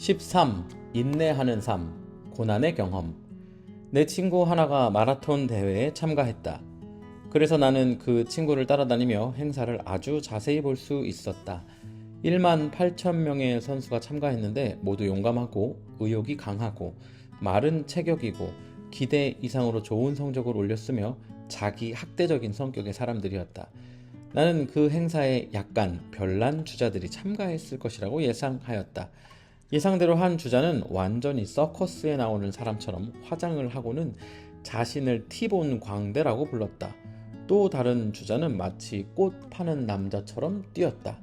13. 인내하는 삶, 고난의 경험. 내 친구 하나가 마라톤 대회에 참가했다. 그래서 나는 그 친구를 따라다니며 행사를 아주 자세히 볼 수 있었다. 1만 8천 명의 선수가 참가했는데 모두 용감하고 의욕이 강하고 말은 체격이고 기대 이상으로 좋은 성적을 올렸으며 자기 학대적인 성격의 사람들이었다. 나는 그 행사에 약간 별난 주자들이 참가했을 것이라고 예상하였다. 예상대로 한 주자는 완전히 서커스에 나오는 사람처럼 화장을 하고는 자신을 티본 광대라고 불렀다. 또 다른 주자는 마치 꽃 파는 남자처럼 뛰었다.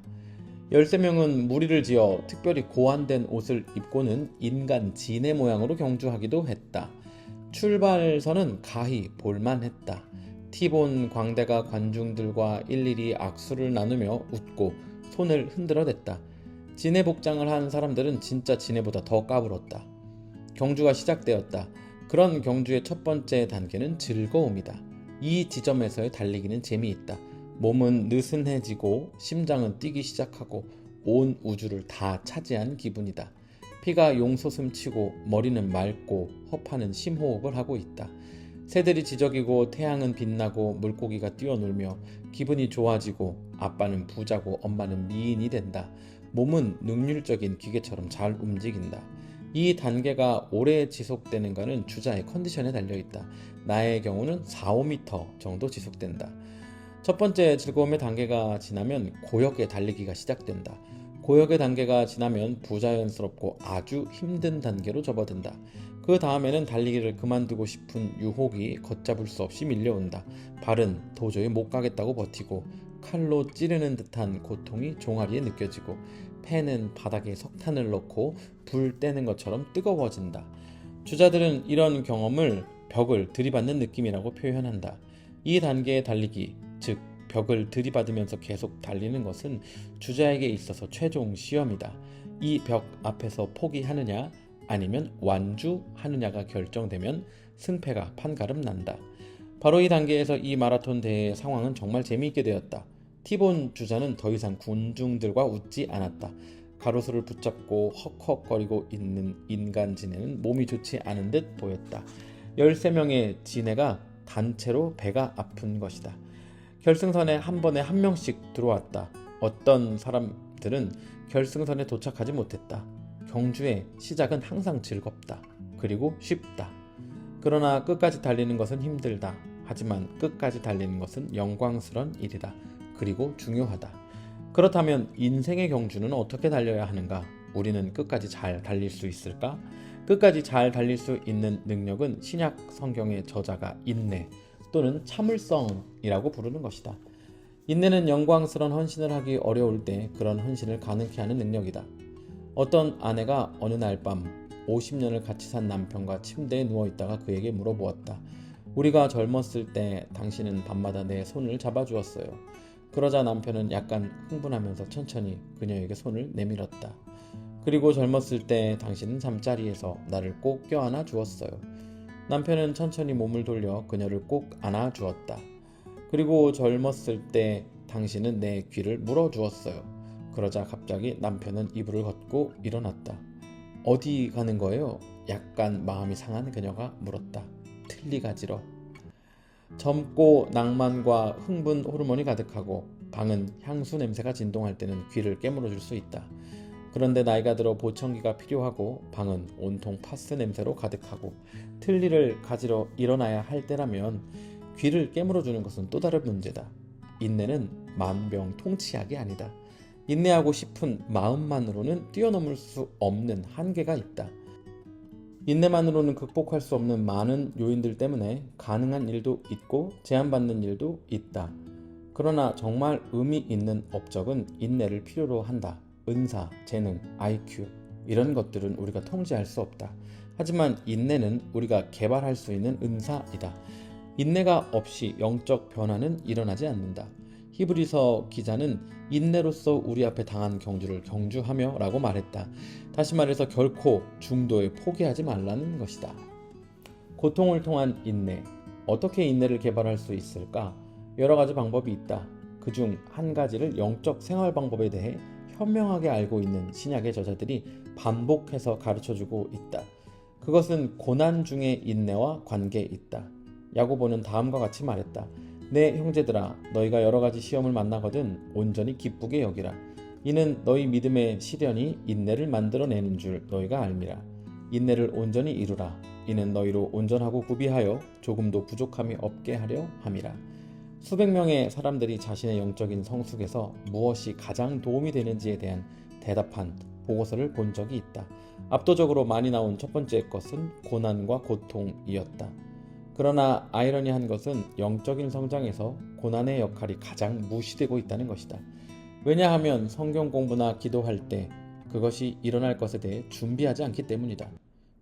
13명은 무리를 지어 특별히 고안된 옷을 입고는 인간 지네 모양으로 경주하기도 했다. 출발선은 가히 볼만했다. 티본 광대가 관중들과 일일이 악수를 나누며 웃고 손을 흔들어댔다. 지네 복장을 한 사람들은 진짜 지네보다 더 까불었다. 경주가 시작되었다. 그런 경주의 첫 번째 단계는 즐거움이다. 이 지점에서의 달리기는 재미있다. 몸은 느슨해지고 심장은 뛰기 시작하고 온 우주를 다 차지한 기분이다. 피가 용솟음치고 머리는 맑고 허파는 심호흡을 하고 있다. 새들이 지저귀고 태양은 빛나고 물고기가 뛰어놀며 기분이 좋아지고 아빠는 부자고 엄마는 미인이 된다. 몸은 능률적인 기계처럼 잘 움직인다. 이 단계가 오래 지속되는가는 주자의 컨디션에 달려있다. 나의 경우는 4, 5m 정도 지속된다. 첫 번째 즐거움의 단계가 지나면 고역의 달리기가 시작된다. 고역의 단계가 지나면 부자연스럽고 아주 힘든 단계로 접어든다. 그 다음에는 달리기를 그만두고 싶은 유혹이 걷잡을 수 없이 밀려온다. 발은 도저히 못 가겠다고 버티고 칼로 찌르는 듯한 고통이 종아리에 느껴지고 폐는 바닥에 석탄을 넣고 불 떼는 것처럼 뜨거워진다. 주자들은 이런 경험을 벽을 들이받는 느낌이라고 표현한다. 이 단계의 달리기, 즉 벽을 들이받으면서 계속 달리는 것은 주자에게 있어서 최종 시험이다. 이 벽 앞에서 포기하느냐 아니면 완주하느냐가 결정되면 승패가 판가름 난다. 바로 이 단계에서 이 마라톤 대회의 상황은 정말 재미있게 되었다. 티본 주자는 더 이상 군중들과 웃지 않았다. 가로수를 붙잡고 헉헉거리고 있는 인간 지네는 몸이 좋지 않은 듯 보였다. 13명의 지네가 단체로 배가 아픈 것이다. 결승선에 한 번에 한 명씩 들어왔다. 어떤 사람들은 결승선에 도착하지 못했다. 경주의 시작은 항상 즐겁다. 그리고 쉽다. 그러나 끝까지 달리는 것은 힘들다. 하지만 끝까지 달리는 것은 영광스러운 일이다. 그리고 중요하다. 그렇다면 인생의 경주는 어떻게 달려야 하는가? 우리는 끝까지 잘 달릴 수 있을까? 끝까지 잘 달릴 수 있는 능력은 신약 성경의 저자가 인내 또는 참을성이라고 부르는 것이다. 인내는 영광스러운 헌신을 하기 어려울 때 그런 헌신을 가능케 하는 능력이다. 어떤 아내가 어느 날 밤 50년을 같이 산 남편과 침대에 누워있다가 그에게 물어보았다. 우리가 젊었을 때 당신은 밤마다 내 손을 잡아주었어요. 그러자 남편은 약간 흥분하면서 천천히 그녀에게 손을 내밀었다. 그리고 젊었을 때 당신은 잠자리에서 나를 꼭 껴안아 주었어요. 남편은 천천히 몸을 돌려 그녀를 꼭 안아 주었다. 그리고 젊었을 때 당신은 내 귀를 물어 주었어요. 그러자 갑자기 남편은 이불을 걷고 일어났다. 어디 가는 거예요? 약간 마음이 상한 그녀가 물었다. 틀리가지러. 젊고 낭만과 흥분 호르몬이 가득하고 방은 향수 냄새가 진동할 때는 귀를 깨물어줄 수 있다. 그런데 나이가 들어 보청기가 필요하고 방은 온통 파스 냄새로 가득하고 틀니를 가지러 일어나야 할 때라면 귀를 깨물어주는 것은 또 다른 문제다. 인내는 만병통치약이 아니다. 인내하고 싶은 마음만으로는 뛰어넘을 수 없는 한계가 있다. 인내만으로는 극복할 수 없는 많은 요인들 때문에 가능한 일도 있고 제한받는 일도 있다. 그러나 정말 의미 있는 업적은 인내를 필요로 한다. 은사, 재능, IQ 이런 것들은 우리가 통제할 수 없다. 하지만 인내는 우리가 개발할 수 있는 은사이다. 인내가 없이 영적 변화는 일어나지 않는다. 히브리서 기자는 인내로서 우리 앞에 당한 경주를 경주하며 라고 말했다. 다시 말해서 결코 중도에 포기하지 말라는 것이다. 고통을 통한 인내. 어떻게 인내를 개발할 수 있을까? 여러 가지 방법이 있다. 그중 한 가지를 영적 생활 방법에 대해 현명하게 알고 있는 신약의 저자들이 반복해서 가르쳐주고 있다. 그것은 고난 중의 인내와 관계에 있다. 야고보는 다음과 같이 말했다. 내 형제들아, 너희가 여러 가지 시험을 만나거든 온전히 기쁘게 여기라. 이는 너희 믿음의 시련이 인내를 만들어내는 줄 너희가 알미라. 인내를 온전히 이루라. 이는 너희로 온전하고 구비하여 조금도 부족함이 없게 하려 함이라. 수백 명의 사람들이 자신의 영적인 성숙에서 무엇이 가장 도움이 되는지에 대한 대답한 보고서를 본 적이 있다. 압도적으로 많이 나온 첫 번째 것은 고난과 고통이었다. 그러나 아이러니한 것은 영적인 성장에서 고난의 역할이 가장 무시되고 있다는 것이다. 왜냐하면 성경 공부나 기도할 때 그것이 일어날 것에 대해 준비하지 않기 때문이다.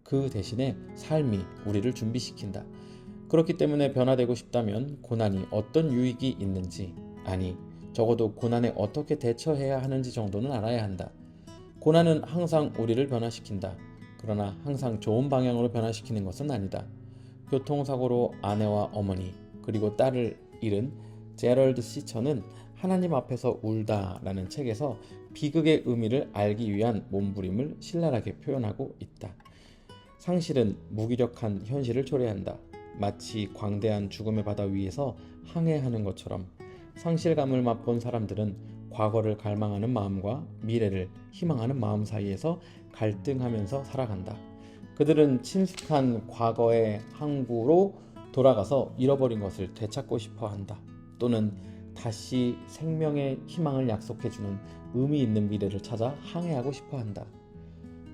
그 대신에 삶이 우리를 준비시킨다. 그렇기 때문에 변화되고 싶다면 고난이 어떤 유익이 있는지, 아니 적어도 고난에 어떻게 대처해야 하는지 정도는 알아야 한다. 고난은 항상 우리를 변화시킨다. 그러나 항상 좋은 방향으로 변화시키는 것은 아니다. 교통사고로 아내와 어머니 그리고 딸을 잃은 제럴드 시처는 하나님 앞에서 울다라는 책에서 비극의 의미를 알기 위한 몸부림을 신랄하게 표현하고 있다. 상실은 무기력한 현실을 초래한다. 마치 광대한 죽음의 바다 위에서 항해하는 것처럼 상실감을 맛본 사람들은 과거를 갈망하는 마음과 미래를 희망하는 마음 사이에서 갈등하면서 살아간다. 그들은 친숙한 과거의 항구로 돌아가서 잃어버린 것을 되찾고 싶어 한다. 또는 다시 생명의 희망을 약속해주는 의미 있는 미래를 찾아 항해하고 싶어 한다.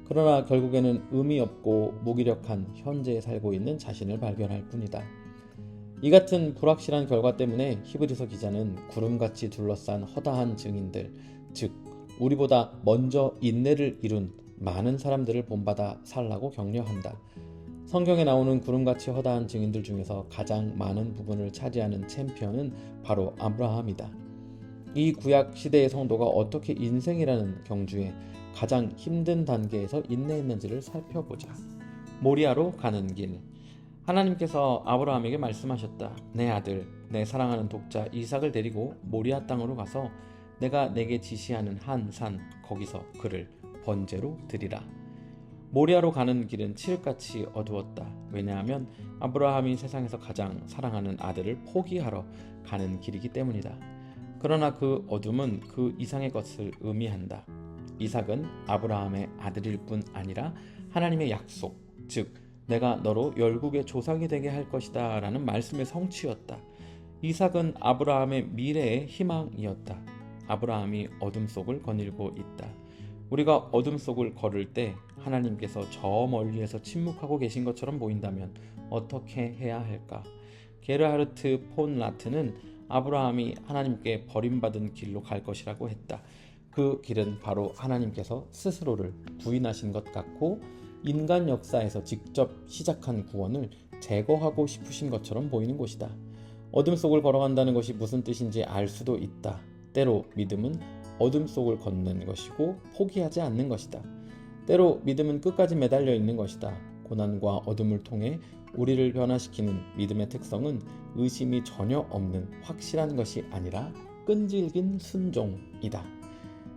그러나 결국에는 의미 없고 무기력한 현재에 살고 있는 자신을 발견할 뿐이다. 이 같은 불확실한 결과 때문에 히브리서 기자는 구름같이 둘러싼 허다한 증인들, 즉 우리보다 먼저 인내를 이룬 많은 사람들을 본받아 살라고 격려한다. 성경에 나오는 구름같이 허다한 증인들 중에서 가장 많은 부분을 차지하는 챔피언은 바로 아브라함이다. 이 구약 시대의 성도가 어떻게 인생이라는 경주에 가장 힘든 단계에서 인내했는지를 살펴보자. 모리아로 가는 길. 하나님께서 아브라함에게 말씀하셨다. 내 아들, 내 사랑하는 독자 이삭을 데리고 모리아 땅으로 가서 내가 내게 지시하는 한 산 거기서 그를 번제로 드리라. 모리아로 가는 길은 칠흑같이 어두웠다. 왜냐하면 아브라함이 세상에서 가장 사랑하는 아들을 포기하러 가는 길이기 때문이다. 그러나 그 어둠은 그 이상의 것을 의미한다. 이삭은 아브라함의 아들일 뿐 아니라 하나님의 약속, 즉 내가 너로 열국의 조상이 되게 할 것이다 라는 말씀의 성취였다. 이삭은 아브라함의 미래의 희망이었다. 아브라함이 어둠 속을 거닐고 있다. 우리가 어둠 속을 걸을 때 하나님께서 저 멀리에서 침묵하고 계신 것처럼 보인다면 어떻게 해야 할까? 게르하르트 폰 라트는 아브라함이 하나님께 버림받은 길로 갈 것이라고 했다. 그 길은 바로 하나님께서 스스로를 부인하신 것 같고 인간 역사에서 직접 시작한 구원을 제거하고 싶으신 것처럼 보이는 곳이다. 어둠 속을 걸어간다는 것이 무슨 뜻인지 알 수도 있다. 때로 믿음은 어둠 속을 걷는 것이고 포기하지 않는 것이다. 때로 믿음은 끝까지 매달려 있는 것이다. 고난과 어둠을 통해 우리를 변화시키는 믿음의 특성은 의심이 전혀 없는 확실한 것이 아니라 끈질긴 순종이다.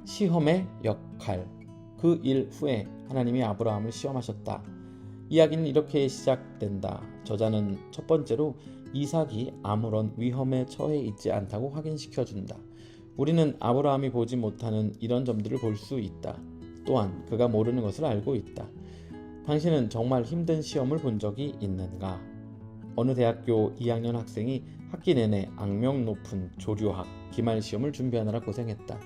시험의 역할. 그 일 후에 하나님이 아브라함을 시험하셨다. 이야기는 이렇게 시작된다. 저자는 첫 번째로 이삭이 아무런 위험에 처해 있지 않다고 확인시켜준다. 우리는 아브라함이 보지 못하는 이런 점들을 볼 수 있다. 또한 그가 모르는 것을 알고 있다. 당신은 정말 힘든 시험을 본 적이 있는가? 어느 대학교 2학년 학생이 학기 내내 악명 높은 조류학 기말 시험을 준비하느라 고생했다.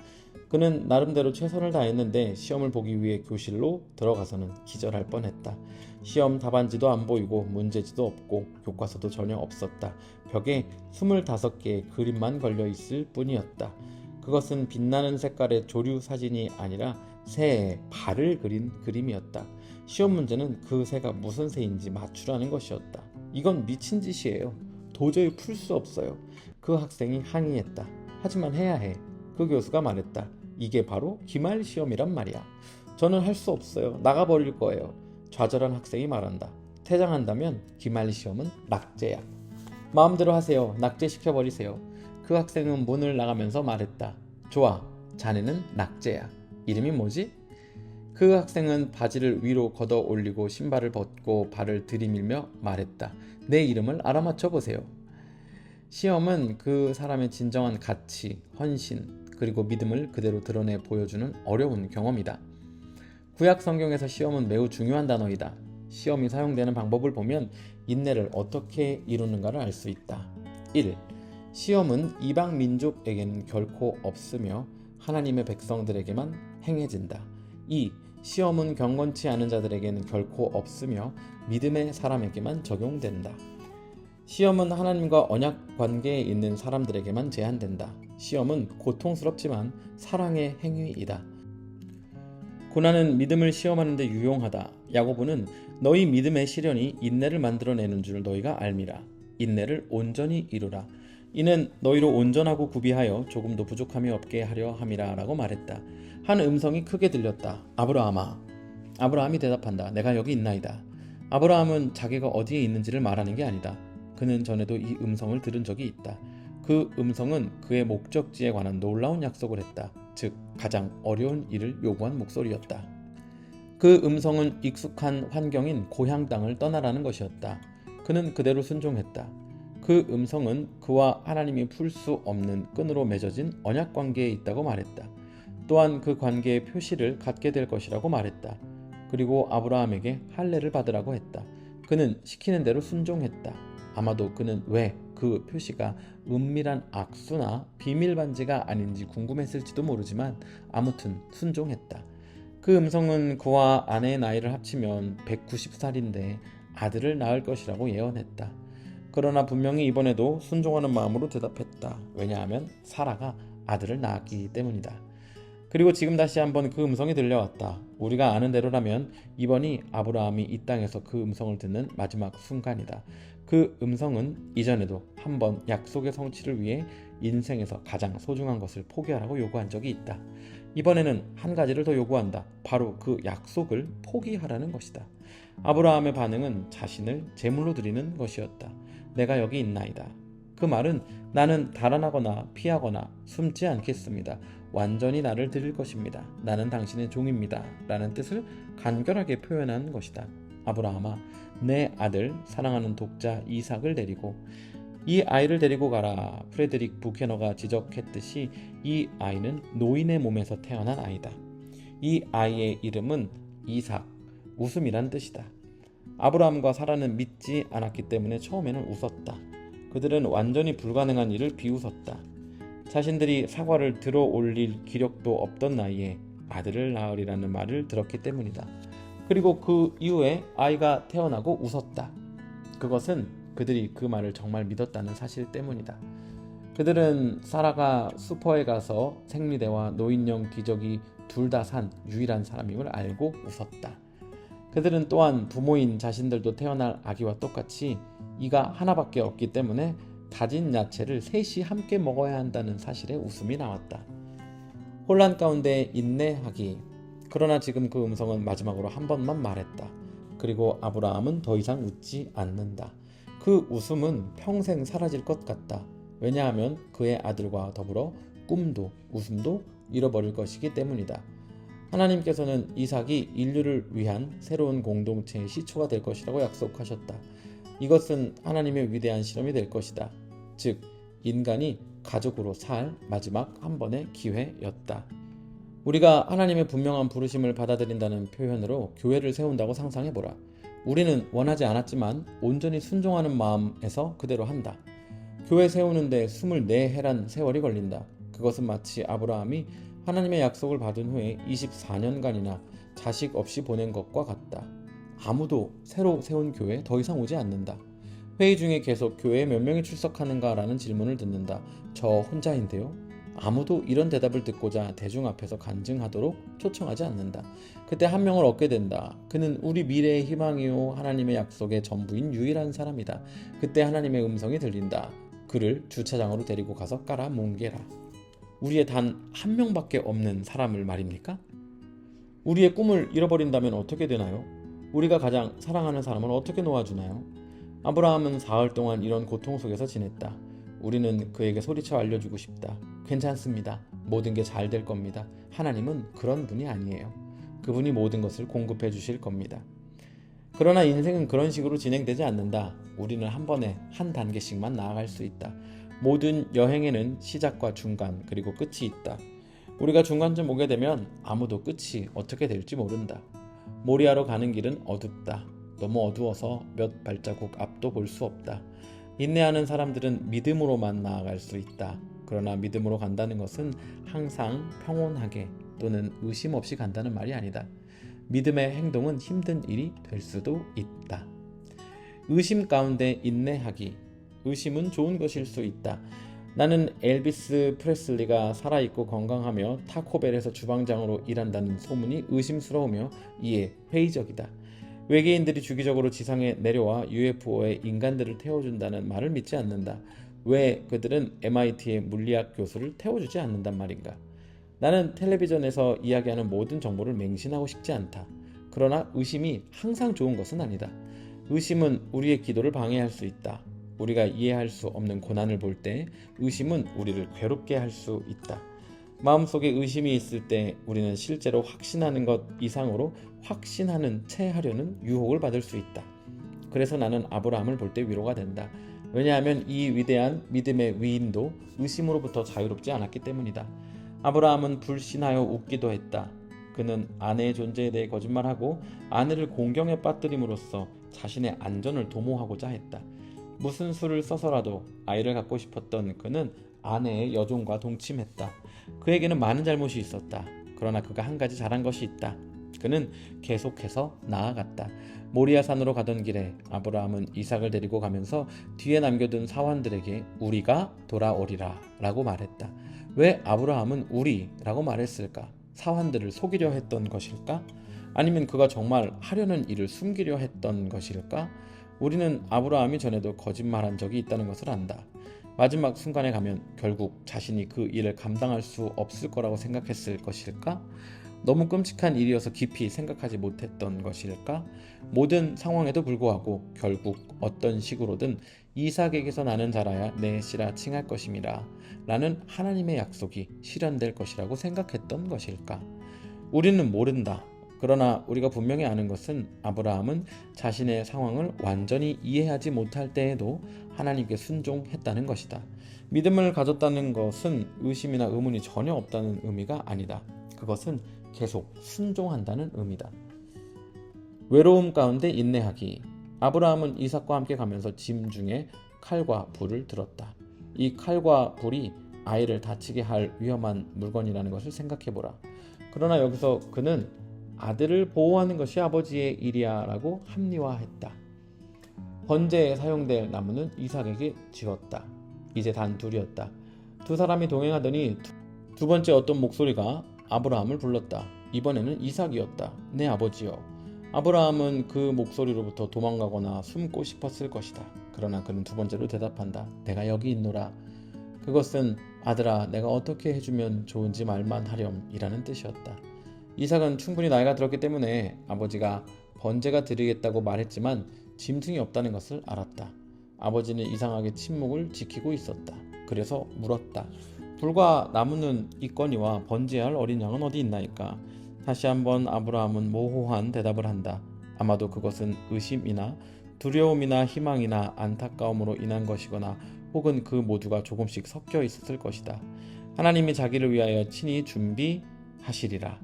그는 나름대로 최선을 다했는데 시험을 보기 위해 교실로 들어가서는 기절할 뻔했다. 시험 답안지도 안 보이고 문제지도 없고 교과서도 전혀 없었다. 벽에 25개의 그림만 걸려 있을 뿐이었다. 그것은 빛나는 색깔의 조류 사진이 아니라 새의 발을 그린 그림이었다. 시험 문제는 그 새가 무슨 새인지 맞추라는 것이었다. 이건 미친 짓이에요. 도저히 풀 수 없어요. 그 학생이 항의했다. 하지만 해야 해. 그 교수가 말했다. 이게 바로 기말 시험이란 말이야. 저는 할 수 없어요. 나가버릴 거예요. 좌절한 학생이 말한다. 퇴장한다면 기말 시험은 낙제야. 마음대로 하세요. 낙제시켜버리세요. 그 학생은 문을 나가면서 말했다. 좋아, 자네는 낙제야. 이름이 뭐지? 그 학생은 바지를 위로 걷어 올리고 신발을 벗고 발을 들이밀며 말했다. 내 이름을 알아맞혀 보세요. 시험은 그 사람의 진정한 가치, 헌신, 그리고 믿음을 그대로 드러내 보여주는 어려운 경험이다. 구약 성경에서 시험은 매우 중요한 단어이다. 시험이 사용되는 방법을 보면 인내를 어떻게 이루는가를 알 수 있다. 1. 시험은 이방 민족에게는 결코 없으며 하나님의 백성들에게만 행해진다. 2. 시험은 경건치 않은 자들에게는 결코 없으며 믿음의 사람에게만 적용된다. 시험은 하나님과 언약 관계에 있는 사람들에게만 제한된다. 시험은 고통스럽지만 사랑의 행위이다. 고난은 믿음을 시험하는 데 유용하다. 야고보는 너희 믿음의 시련이 인내를 만들어내는 줄 너희가 알미라. 인내를 온전히 이루라. 이는 너희로 온전하고 구비하여 조금도 부족함이 없게 하려 함이라 라고 말했다. 한 음성이 크게 들렸다. 아브라함아. 아브라함이 대답한다. 내가 여기 있나이다. 아브라함은 자기가 어디에 있는지를 말하는 게 아니다. 그는 전에도 이 음성을 들은 적이 있다. 그 음성은 그의 목적지에 관한 놀라운 약속을 했다. 즉 가장 어려운 일을 요구한 목소리였다. 그 음성은 익숙한 환경인 고향 땅을 떠나라는 것이었다. 그는 그대로 순종했다. 그 음성은 그와 하나님이 풀 수 없는 끈으로 맺어진 언약 관계에 있다고 말했다. 또한 그 관계의 표시를 갖게 될 것이라고 말했다. 그리고 아브라함에게 할례를 받으라고 했다. 그는 시키는 대로 순종했다. 아마도 그는 왜 그 표시가 은밀한 악수나 비밀 반지가 아닌지 궁금했을지도 모르지만 아무튼 순종했다. 그 음성은 그와 아내의 나이를 합치면 190살인데 아들을 낳을 것이라고 예언했다. 그러나 분명히 이번에도 순종하는 마음으로 대답했다. 왜냐하면 사라가 아들을 낳았기 때문이다. 그리고 지금 다시 한번 그 음성이 들려왔다. 우리가 아는 대로라면 이번이 아브라함이 이 땅에서 그 음성을 듣는 마지막 순간이다. 그 음성은 이전에도 한번 약속의 성취를 위해 인생에서 가장 소중한 것을 포기하라고 요구한 적이 있다. 이번에는 한 가지를 더 요구한다. 바로 그 약속을 포기하라는 것이다. 아브라함의 반응은 자신을 제물로 드리는 것이었다. 내가 여기 있나이다. 그 말은 나는 달아나거나 피하거나 숨지 않겠습니다. 완전히 나를 드릴 것입니다. 나는 당신의 종입니다. 라는 뜻을 간결하게 표현한 것이다. 아브라함아, 내 아들 사랑하는 독자 이삭을 데리고 이 아이를 데리고 가라. 프레드릭 부케너가 지적했듯이 이 아이는 노인의 몸에서 태어난 아이다. 이 아이의 이름은 이삭, 웃음이란 뜻이다. 아브라함과 사라는 믿지 않았기 때문에 처음에는 웃었다. 그들은 완전히 불가능한 일을 비웃었다. 자신들이 사과를 들어 올릴 기력도 없던 나이에 아들을 낳으리라는 말을 들었기 때문이다. 그리고 그 이후에 아이가 태어나고 웃었다. 그것은 그들이 그 말을 정말 믿었다는 사실 때문이다. 그들은 사라가 슈퍼에 가서 생리대와 노인용 기저귀 둘 다 산 유일한 사람임을 알고 웃었다. 그들은 또한 부모인 자신들도 태어날 아기와 똑같이 이가 하나밖에 없기 때문에 다진 야채를 셋이 함께 먹어야 한다는 사실에 웃음이 나왔다. 혼란 가운데 인내하기. 그러나 지금 그 음성은 마지막으로 한 번만 말했다. 그리고 아브라함은 더 이상 웃지 않는다. 그 웃음은 평생 사라질 것 같다. 왜냐하면 그의 아들과 더불어 꿈도 웃음도 잃어버릴 것이기 때문이다. 하나님께서는 이삭이 인류를 위한 새로운 공동체의 시초가 될 것이라고 약속하셨다. 이것은 하나님의 위대한 실험이 될 것이다. 즉, 인간이 가족으로 살 마지막 한 번의 기회였다. 우리가 하나님의 분명한 부르심을 받아들인다는 표현으로 교회를 세운다고 상상해보라. 우리는 원하지 않았지만 온전히 순종하는 마음에서 그대로 한다. 교회 세우는데 24해란 세월이 걸린다. 그것은 마치 아브라함이 하나님의 약속을 받은 후에 24년간이나 자식 없이 보낸 것과 같다. 아무도 새로 세운 교회에 더 이상 오지 않는다. 회의 중에 계속 교회에 몇 명이 출석하는가라는 질문을 듣는다. 저 혼자인데요. 아무도 이런 대답을 듣고자 대중 앞에서 간증하도록 초청하지 않는다. 그때 한 명을 얻게 된다. 그는 우리 미래의 희망이요 하나님의 약속의 전부인 유일한 사람이다. 그때 하나님의 음성이 들린다. 그를 주차장으로 데리고 가서 깔아 뭉개라. 우리의 단 한 명밖에 없는 사람을 말입니까? 우리의 꿈을 잃어버린다면 어떻게 되나요? 우리가 가장 사랑하는 사람을 어떻게 놓아주나요? 아브라함은 사흘 동안 이런 고통 속에서 지냈다. 우리는 그에게 소리쳐 알려주고 싶다. 괜찮습니다. 모든 게 잘 될 겁니다. 하나님은 그런 분이 아니에요. 그분이 모든 것을 공급해 주실 겁니다. 그러나 인생은 그런 식으로 진행되지 않는다. 우리는 한 번에 한 단계씩만 나아갈 수 있다. 모든 여행에는 시작과 중간 그리고 끝이 있다. 우리가 중간쯤 오게 되면 아무도 끝이 어떻게 될지 모른다. 모리아로 가는 길은 어둡다. 너무 어두워서 몇 발자국 앞도 볼 수 없다. 인내하는 사람들은 믿음으로만 나아갈 수 있다. 그러나 믿음으로 간다는 것은 항상 평온하게 또는 의심 없이 간다는 말이 아니다. 믿음의 행동은 힘든 일이 될 수도 있다. 의심 가운데 인내하기. 의심은 좋은 것일 수 있다. 나는 엘비스 프레슬리가 살아있고 건강하며 타코벨에서 주방장으로 일한다는 소문이 의심스러우며 이에 회의적이다. 외계인들이 주기적으로 지상에 내려와 UFO에 인간들을 태워준다는 말을 믿지 않는다. 왜 그들은 MIT의 물리학 교수를 태워주지 않는단 말인가? 나는 텔레비전에서 이야기하는 모든 정보를 맹신하고 싶지 않다. 그러나 의심이 항상 좋은 것은 아니다. 의심은 우리의 기도를 방해할 수 있다. 우리가 이해할 수 없는 고난을 볼 때 의심은 우리를 괴롭게 할 수 있다. 마음속에 의심이 있을 때 우리는 실제로 확신하는 것 이상으로 확신하는 채 하려는 유혹을 받을 수 있다. 그래서 나는 아브라함을 볼 때 위로가 된다. 왜냐하면 이 위대한 믿음의 위인도 의심으로부터 자유롭지 않았기 때문이다. 아브라함은 불신하여 웃기도 했다. 그는 아내의 존재에 대해 거짓말하고 아내를 공경에 빠뜨림으로써 자신의 안전을 도모하고자 했다. 무슨 수를 써서라도 아이를 갖고 싶었던 그는 아내의 여종과 동침했다. 그에게는 많은 잘못이 있었다. 그러나 그가 한 가지 잘한 것이 있다. 그는 계속해서 나아갔다. 모리아산으로 가던 길에 아브라함은 이삭을 데리고 가면서 뒤에 남겨둔 사환들에게 우리가 돌아오리라 라고 말했다. 왜 아브라함은 우리라고 말했을까? 사환들을 속이려 했던 것일까? 아니면 그가 정말 하려는 일을 숨기려 했던 것일까? 우리는 아브라함이 전에도 거짓말한 적이 있다는 것을 안다. 마지막 순간에 가면 결국 자신이 그 일을 감당할 수 없을 거라고 생각했을 것일까? 너무 끔찍한 일이어서 깊이 생각하지 못했던 것일까? 모든 상황에도 불구하고 결국 어떤 식으로든 이삭에게서 나는 자라야 내 씨라 칭할 것임이라 라는 하나님의 약속이 실현될 것이라고 생각했던 것일까? 우리는 모른다. 그러나 우리가 분명히 아는 것은 아브라함은 자신의 상황을 완전히 이해하지 못할 때에도 하나님께 순종했다는 것이다. 믿음을 가졌다는 것은 의심이나 의문이 전혀 없다는 의미가 아니다. 그것은 계속 순종한다는 의미다. 외로움 가운데 인내하기. 아브라함은 이삭과 함께 가면서 짐 중에 칼과 불을 들었다. 이 칼과 불이 아이를 다치게 할 위험한 물건이라는 것을 생각해보라. 그러나 여기서 그는 아들을 보호하는 것이 아버지의 일이야 라고 합리화했다. 번제에 사용될 나무는 이삭에게 지었다. 이제 단 둘이었다. 두 사람이 동행하더니 두 번째 어떤 목소리가 아브라함을 불렀다. 이번에는 이삭이었다. 내 아버지여. 아브라함은 그 목소리로부터 도망가거나 숨고 싶었을 것이다. 그러나 그는 두 번째로 대답한다. 내가 여기 있노라. 그것은 아들아 내가 어떻게 해주면 좋은지 말만 하렴 이라는 뜻이었다. 이삭은 충분히 나이가 들었기 때문에 아버지가 번제가 드리겠다고 말했지만 짐승이 없다는 것을 알았다. 아버지는 이상하게 침묵을 지키고 있었다. 그래서 물었다. 불과 나무는 있거니와 번제할 어린 양은 어디 있나이까? 다시 한번 아브라함은 모호한 대답을 한다. 아마도 그것은 의심이나 두려움이나 희망이나 안타까움으로 인한 것이거나 혹은 그 모두가 조금씩 섞여 있었을 것이다. 하나님이 자기를 위하여 친히 준비하시리라.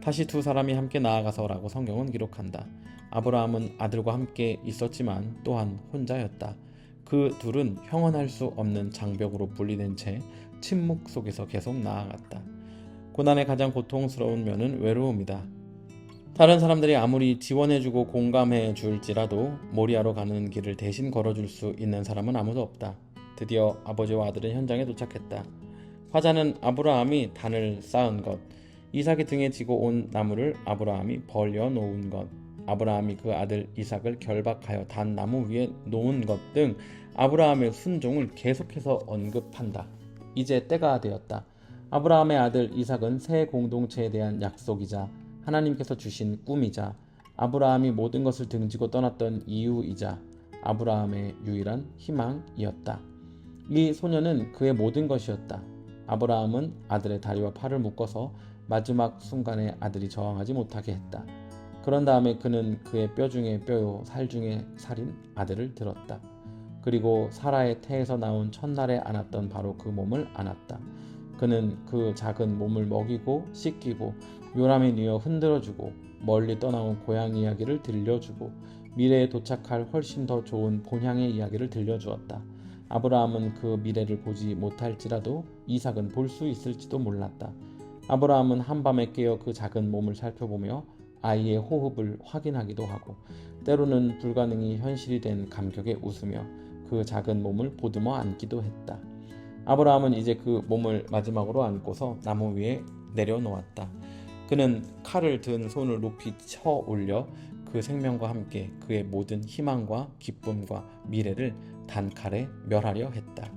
다시 두 사람이 함께 나아가서라고 성경은 기록한다. 아브라함은 아들과 함께 있었지만 또한 혼자였다. 그 둘은 형언할 수 없는 장벽으로 분리된 채 침묵 속에서 계속 나아갔다. 고난의 가장 고통스러운 면은 외로움이다. 다른 사람들이 아무리 지원해주고 공감해줄지라도 모리아로 가는 길을 대신 걸어줄 수 있는 사람은 아무도 없다. 드디어 아버지와 아들은 현장에 도착했다. 화자는 아브라함이 단을 쌓은 것, 이삭의 등에 지고 온 나무를 아브라함이 벌려놓은 것, 아브라함이 그 아들 이삭을 결박하여 단 나무 위에 놓은 것 등 아브라함의 순종을 계속해서 언급한다. 이제 때가 되었다. 아브라함의 아들 이삭은 새 공동체에 대한 약속이자 하나님께서 주신 꿈이자 아브라함이 모든 것을 등지고 떠났던 이유이자 아브라함의 유일한 희망이었다. 이 소녀는 그의 모든 것이었다. 아브라함은 아들의 다리와 팔을 묶어서 마지막 순간에 아들이 저항하지 못하게 했다. 그런 다음에 그는 그의 뼈 중에 뼈요 살 중에 살인 아들을 들었다. 그리고 사라의 태에서 나온 첫날에 안았던 바로 그 몸을 안았다. 그는 그 작은 몸을 먹이고 씻기고 요람에 뉘어 흔들어주고 멀리 떠나온 고향 이야기를 들려주고 미래에 도착할 훨씬 더 좋은 본향의 이야기를 들려주었다. 아브라함은 그 미래를 보지 못할지라도 이삭은 볼 수 있을지도 몰랐다. 아브라함은 한밤에 깨어 그 작은 몸을 살펴보며 아이의 호흡을 확인하기도 하고 때로는 불가능이 현실이 된 감격에 웃으며 그 작은 몸을 보듬어 안기도 했다. 아브라함은 이제 그 몸을 마지막으로 안고서 나무 위에 내려놓았다. 그는 칼을 든 손을 높이 쳐 올려 그 생명과 함께 그의 모든 희망과 기쁨과 미래를 단칼에 멸하려 했다.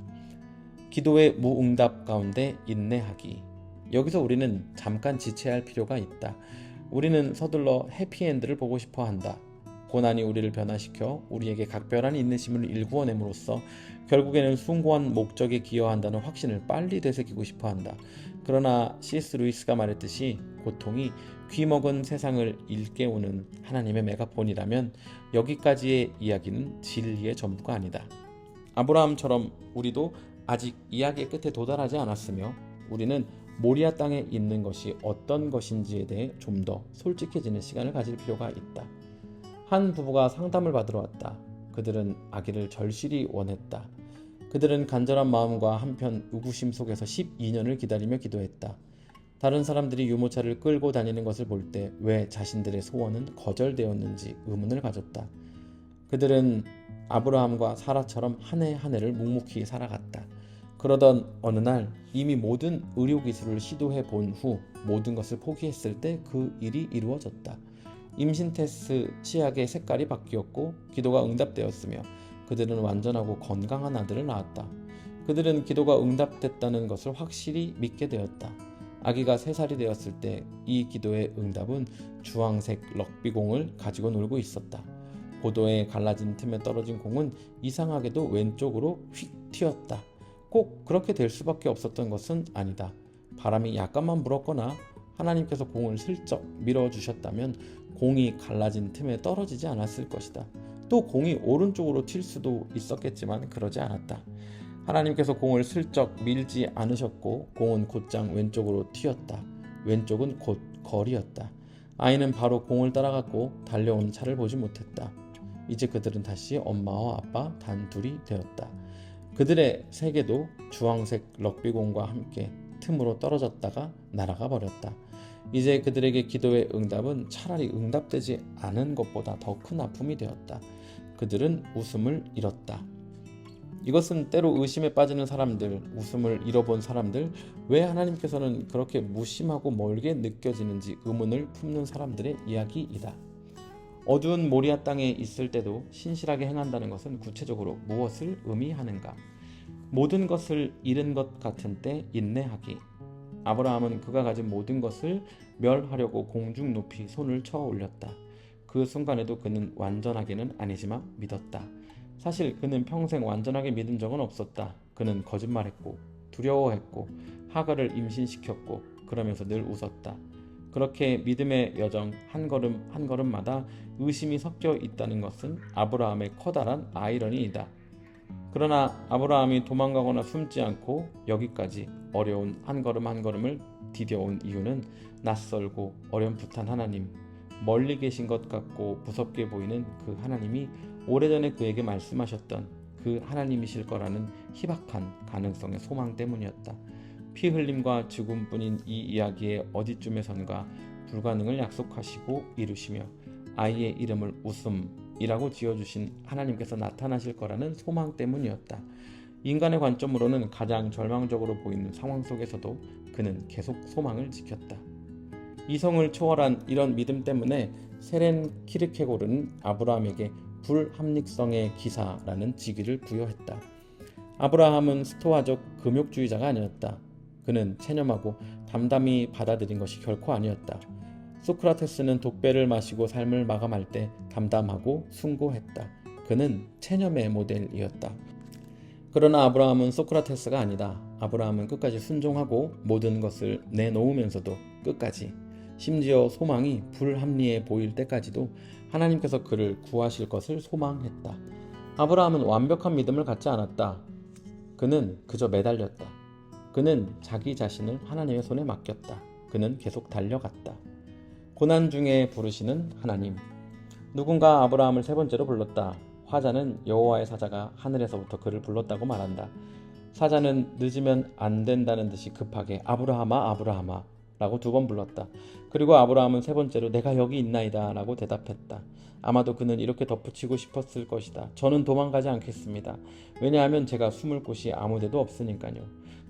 기도의 무응답 가운데 인내하기. 여기서 우리는 잠깐 지체할 필요가 있다. 우리는 서둘러 해피엔드를 보고 싶어 한다. 고난이 우리를 변화시켜 우리에게 각별한 인내심을 일구어냄으로써 결국에는 숭고한 목적에 기여한다는 확신을 빨리 되새기고 싶어 한다. 그러나 C.S. 루이스가 말했듯이 고통이 귀먹은 세상을 일깨우는 하나님의 메가폰이라면 여기까지의 이야기는 진리의 전부가 아니다. 아브라함처럼 우리도 아직 이야기의 끝에 도달하지 않았으며 우리는 모리아 땅에 있는 것이 어떤 것인지에 대해 좀 더 솔직해지는 시간을 가질 필요가 있다. 한 부부가 상담을 받으러 왔다. 그들은 아기를 절실히 원했다. 그들은 간절한 마음과 한편 의구심 속에서 12년을 기다리며 기도했다. 다른 사람들이 유모차를 끌고 다니는 것을 볼 때 왜 자신들의 소원은 거절되었는지 의문을 가졌다. 그들은 아브라함과 사라처럼 한 해 한 해를 묵묵히 살아갔다. 그러던 어느 날 이미 모든 의료기술을 시도해 본 후 모든 것을 포기했을 때 그 일이 이루어졌다. 임신 테스트 치약의 색깔이 바뀌었고 기도가 응답되었으며 그들은 완전하고 건강한 아들을 낳았다. 그들은 기도가 응답됐다는 것을 확실히 믿게 되었다. 아기가 3살이 되었을 때 이 기도의 응답은 주황색 럭비공을 가지고 놀고 있었다. 고도에 갈라진 틈에 떨어진 공은 이상하게도 왼쪽으로 휙 튀었다. 꼭 그렇게 될 수밖에 없었던 것은 아니다. 바람이 약간만 불었거나 하나님께서 공을 슬쩍 밀어주셨다면 공이 갈라진 틈에 떨어지지 않았을 것이다. 또 공이 오른쪽으로 튈 수도 있었겠지만 그러지 않았다. 하나님께서 공을 슬쩍 밀지 않으셨고 공은 곧장 왼쪽으로 튀었다. 왼쪽은 곧 거리였다. 아이는 바로 공을 따라갔고 달려오는 차를 보지 못했다. 이제 그들은 다시 엄마와 아빠 단둘이 되었다. 그들의 세계도 주황색 럭비공과 함께 틈으로 떨어졌다가 날아가 버렸다. 이제 그들에게 기도의 응답은 차라리 응답되지 않은 것보다 더 큰 아픔이 되었다. 그들은 웃음을 잃었다. 이것은 때로 의심에 빠지는 사람들, 웃음을 잃어본 사람들, 왜 하나님께서는 그렇게 무심하고 멀게 느껴지는지 의문을 품는 사람들의 이야기이다. 어두운 모리아 땅에 있을 때도 신실하게 행한다는 것은 구체적으로 무엇을 의미하는가? 모든 것을 잃은 것 같은 때 인내하기. 아브라함은 그가 가진 모든 것을 멸하려고 공중 높이 손을 쳐 올렸다. 그 순간에도 그는 완전하게는 아니지만 믿었다. 사실 그는 평생 완전하게 믿은 적은 없었다. 그는 거짓말했고 두려워했고 하갈을 임신시켰고 그러면서 늘 웃었다. 그렇게 믿음의 여정 한 걸음 한 걸음마다 의심이 섞여 있다는 것은 아브라함의 커다란 아이러니이다. 그러나 아브라함이 도망가거나 숨지 않고 여기까지 어려운 한 걸음 한 걸음을 디뎌온 이유는 낯설고 어렴풋한 하나님, 멀리 계신 것 같고 무섭게 보이는 그 하나님이 오래전에 그에게 말씀하셨던 그 하나님이실 거라는 희박한 가능성의 소망 때문이었다. 피 흘림과 죽음뿐인 이 이야기의 어디쯤에선가 불가능을 약속하시고 이루시며 아이의 이름을 웃음이라고 지어주신 하나님께서 나타나실 거라는 소망 때문이었다. 인간의 관점으로는 가장 절망적으로 보이는 상황 속에서도 그는 계속 소망을 지켰다. 이성을 초월한 이런 믿음 때문에 세렌 키르케고르는 아브라함에게 불합리성의 기사라는 직위를 부여했다. 아브라함은 스토아적 금욕주의자가 아니었다. 그는 체념하고 담담히 받아들인 것이 결코 아니었다. 소크라테스는 독배를 마시고 삶을 마감할 때 담담하고 숭고했다. 그는 체념의 모델이었다. 그러나 아브라함은 소크라테스가 아니다. 아브라함은 끝까지 순종하고 모든 것을 내놓으면서도 끝까지, 심지어 소망이 불합리해 보일 때까지도 하나님께서 그를 구하실 것을 소망했다. 아브라함은 완벽한 믿음을 갖지 않았다. 그는 그저 매달렸다. 그는 자기 자신을 하나님의 손에 맡겼다. 그는 계속 달려갔다. 고난 중에 부르시는 하나님. 누군가 아브라함을 세 번째로 불렀다. 화자는 여호와의 사자가 하늘에서부터 그를 불렀다고 말한다. 사자는 늦으면 안 된다는 듯이 급하게 아브라함아 아브라함아 라고 두 번 불렀다. 그리고 아브라함은 세 번째로 내가 여기 있나이다 라고 대답했다. 아마도 그는 이렇게 덧붙이고 싶었을 것이다. 저는 도망가지 않겠습니다. 왜냐하면 제가 숨을 곳이 아무데도 없으니까요.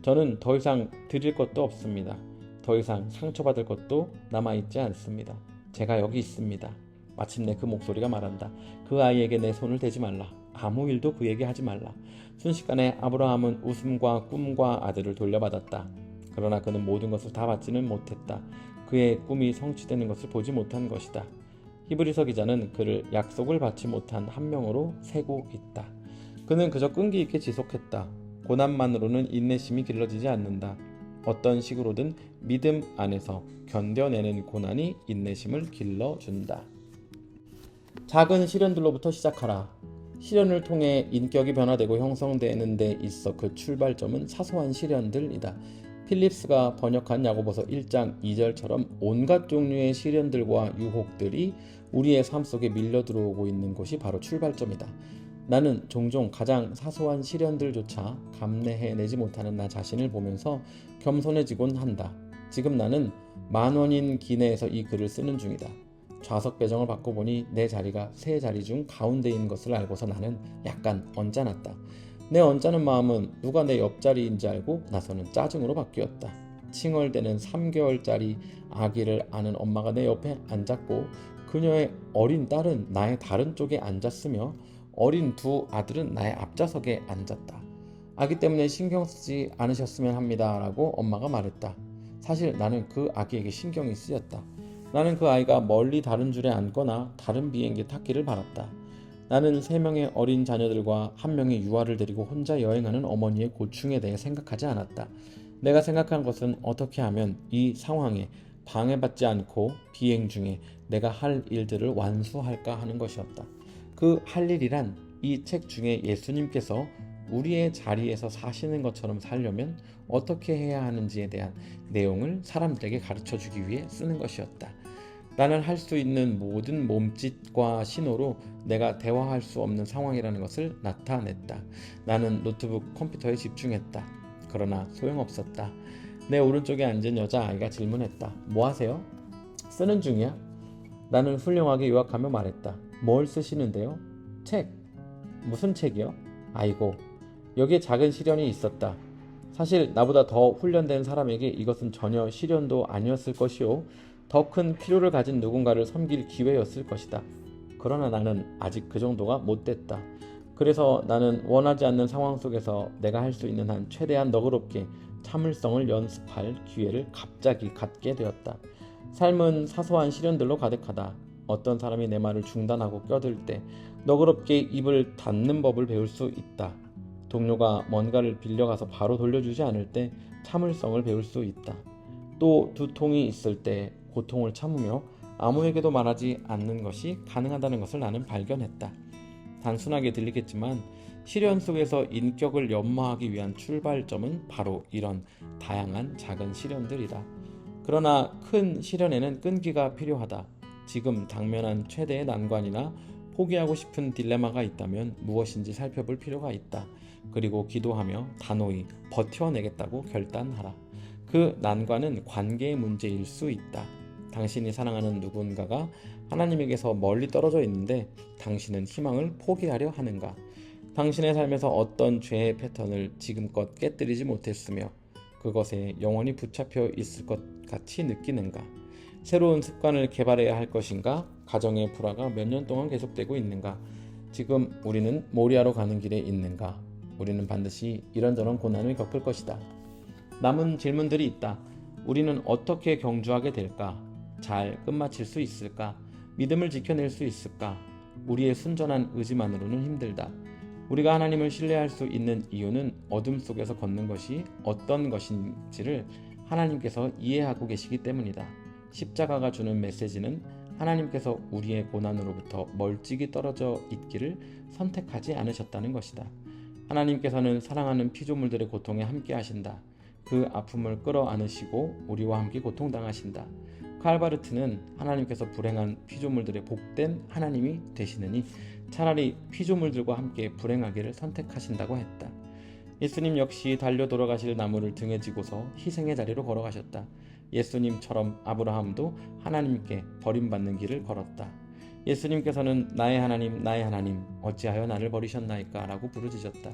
저는 더 이상 드릴 것도 없습니다. 더 이상 상처받을 것도 남아있지 않습니다. 제가 여기 있습니다. 마침내 그 목소리가 말한다. 그 아이에게 내 손을 대지 말라. 아무 일도 그에게 하지 말라. 순식간에 아브라함은 웃음과 꿈과 아들을 돌려받았다. 그러나 그는 모든 것을 다 받지는 못했다. 그의 꿈이 성취되는 것을 보지 못한 것이다. 히브리서 기자는 그를 약속을 받지 못한 한 명으로 세고 있다. 그는 그저 끈기 있게 지속했다. 고난만으로는 인내심이 길러지지 않는다. 어떤 식으로든 믿음 안에서 견뎌내는 고난이 인내심을 길러준다. 작은 시련들로부터 시작하라. 시련을 통해 인격이 변화되고 형성되는 데 있어 그 출발점은 사소한 시련들이다. 필립스가 번역한 야고보서 1장 2절처럼 온갖 종류의 시련들과 유혹들이 우리의 삶 속에 밀려 들어오고 있는 곳이 바로 출발점이다. 나는 종종 가장 사소한 시련들조차 감내해내지 못하는 나 자신을 보면서 겸손해지곤 한다. 지금 나는 10,000원인 기내에서 이 글을 쓰는 중이다. 좌석 배정을 받고 보니 내 자리가 세 자리 중 가운데인 것을 알고서 나는 약간 언짢았다. 내 언짢은 마음은 누가 내 옆자리인지 알고 나서는 짜증으로 바뀌었다. 칭얼대는 3개월짜리 아기를 아는 엄마가 내 옆에 앉았고 그녀의 어린 딸은 나의 다른 쪽에 앉았으며 어린 두 아들은 나의 앞좌석에 앉았다. 아기 때문에 신경 쓰지 않으셨으면 합니다 라고 엄마가 말했다. 사실 나는 그 아기에게 신경이 쓰였다. 나는 그 아이가 멀리 다른 줄에 앉거나 다른 비행기 탔기를 바랐다. 나는 3명의 어린 자녀들과 1명의 유아를 데리고 혼자 여행하는 어머니의 고충에 대해 생각하지 않았다. 내가 생각한 것은 어떻게 하면 이 상황에 방해받지 않고 비행 중에 내가 할 일들을 완수할까 하는 것이었다. 그 할 일이란 이 책 중에 예수님께서 우리의 자리에서 사시는 것처럼 살려면 어떻게 해야 하는지에 대한 내용을 사람들에게 가르쳐주기 위해 쓰는 것이었다. 나는 할 수 있는 모든 몸짓과 신호로 내가 대화할 수 없는 상황이라는 것을 나타냈다. 나는 노트북 컴퓨터에 집중했다. 그러나 소용없었다. 내 오른쪽에 앉은 여자아이가 질문했다. 뭐 하세요? 쓰는 중이야? 나는 훌륭하게 요약하며 말했다. 뭘 쓰시는데요? 책. 무슨 책이요? 아이고, 여기에 작은 시련이 있었다. 사실 나보다 더 훈련된 사람에게 이것은 전혀 시련도 아니었을 것이요. 더 큰 필요를 가진 누군가를 섬길 기회였을 것이다. 그러나 나는 아직 그 정도가 못 됐다. 그래서 나는 원하지 않는 상황 속에서 내가 할 수 있는 한 최대한 너그럽게 참을성을 연습할 기회를 갑자기 갖게 되었다. 삶은 사소한 시련들로 가득하다. 어떤 사람이 내 말을 중단하고 껴들 때 너그럽게 입을 닫는 법을 배울 수 있다. 동료가 뭔가를 빌려가서 바로 돌려주지 않을 때 참을성을 배울 수 있다. 또 두통이 있을 때 고통을 참으며 아무에게도 말하지 않는 것이 가능하다는 것을 나는 발견했다. 단순하게 들리겠지만 시련 속에서 인격을 연마하기 위한 출발점은 바로 이런 다양한 작은 시련들이다. 그러나 큰 시련에는 끈기가 필요하다. 지금 당면한 최대의 난관이나 포기하고 싶은 딜레마가 있다면 무엇인지 살펴볼 필요가 있다. 그리고 기도하며 단호히 버텨내겠다고 결단하라. 그 난관은 관계의 문제일 수 있다. 당신이 사랑하는 누군가가 하나님에게서 멀리 떨어져 있는데 당신은 희망을 포기하려 하는가? 당신의 삶에서 어떤 죄의 패턴을 지금껏 깨뜨리지 못했으며 그것에 영원히 붙잡혀 있을 것 같이 느끼는가? 새로운 습관을 개발해야 할 것인가? 가정의 불화가 몇 년 동안 계속되고 있는가? 지금 우리는 모리아로 가는 길에 있는가? 우리는 반드시 이런저런 고난을 겪을 것이다. 남은 질문들이 있다. 우리는 어떻게 경주하게 될까? 잘 끝마칠 수 있을까? 믿음을 지켜낼 수 있을까? 우리의 순전한 의지만으로는 힘들다. 우리가 하나님을 신뢰할 수 있는 이유는 어둠 속에서 걷는 것이 어떤 것인지를 하나님께서 이해하고 계시기 때문이다. 십자가가 주는 메시지는 하나님께서 우리의 고난으로부터 멀찍이 떨어져 있기를 선택하지 않으셨다는 것이다. 하나님께서는 사랑하는 피조물들의 고통에 함께 하신다. 그 아픔을 끌어안으시고 우리와 함께 고통당하신다. 칼바르트는 하나님께서 불행한 피조물들의 복된 하나님이 되시느니 차라리 피조물들과 함께 불행하기를 선택하신다고 했다. 예수님 역시 달려 돌아가실 나무를 등에 지고서 희생의 자리로 걸어가셨다. 예수님처럼 아브라함도 하나님께 버림받는 길을 걸었다. 예수님께서는 나의 하나님 나의 하나님 어찌하여 나를 버리셨나이까 라고 부르짖었다.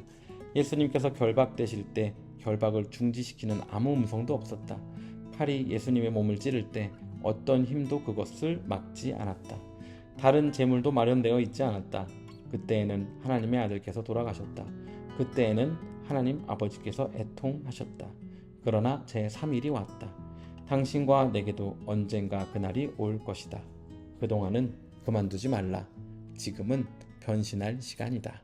예수님께서 결박되실 때 결박을 중지시키는 아무 음성도 없었다. 칼이 예수님의 몸을 찌를 때 어떤 힘도 그것을 막지 않았다. 다른 제물도 마련되어 있지 않았다. 그때에는 하나님의 아들께서 돌아가셨다. 그때에는 하나님 아버지께서 애통하셨다. 그러나 제3일이 왔다. 당신과 내게도 언젠가 그날이 올 것이다. 그동안은 그만두지 말라. 지금은 변신할 시간이다.